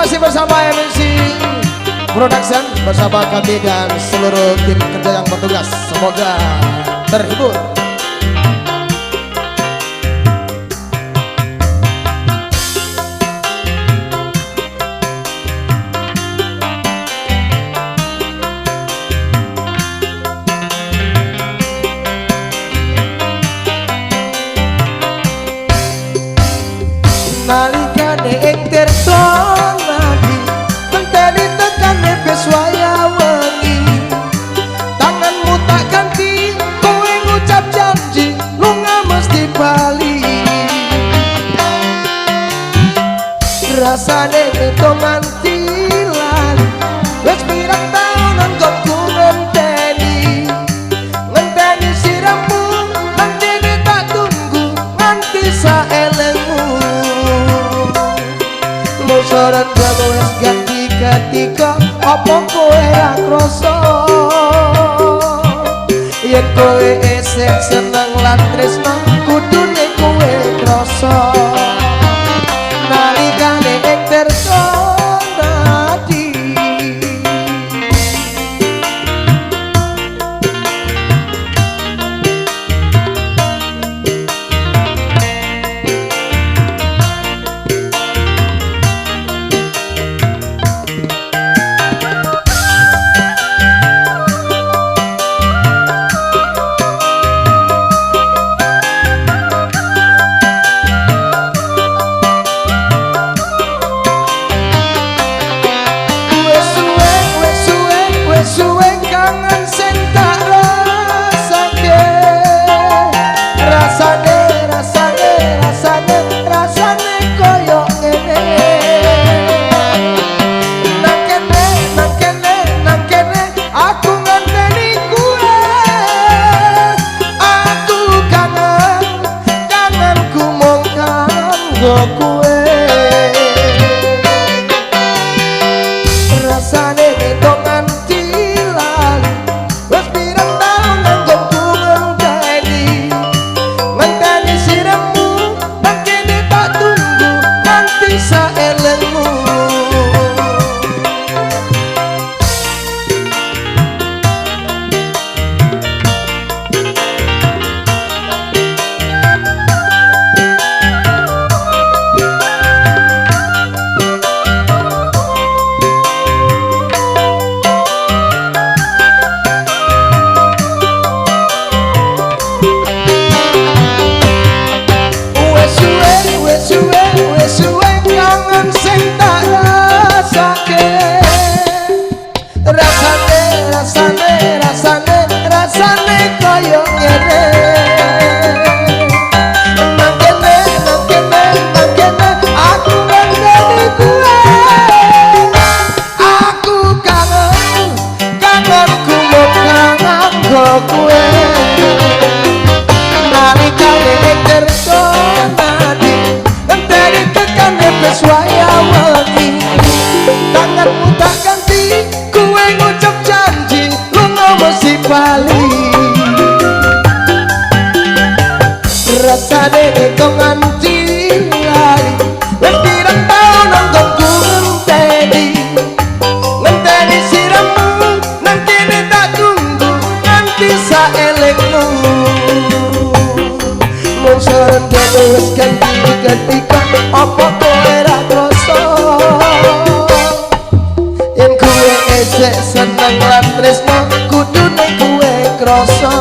masih bersama MNC Production bersama kami dan seluruh tim kerja yang bertugas. Semoga terhibur. Nalikane ing tirta nadi tenteni tekan nepes waya wengi, tanganmu tak ganti kowe ngucap janji lunga mesti bali. Rasane keto nganti lali wis pirang taun anggonku ngenteni siramu nang dene tak tunggu nganti saelengmu. Soran jago wis ganti kok apa kowe ra krasa yen kowe esek seneng lan tresno kudune kowe krasa nalikane ing tirta nadi. Rasane ketok nganti lali wis pirang taun anggonku ngenteni siramu nang kene tak tunggu nganti saelengmu. Rasane koyo ngene nang kene aku ngenteni kowe, aku kangenku mau kangen kowe nalikane ing tirta nadi ngenteni tekan nepes waya wengi, tanganmu tak ganti kowe ngucap janji lunga mesti bali. Rasane keto nganti lali wis pirang taun anggonku ngenteni siramu nang kene tak tunggu nganti saelengmu. Mung soran jago wis ganti kok apa kowe ra krasa yen kowe esek seneng lan tresno kudune kowe krasa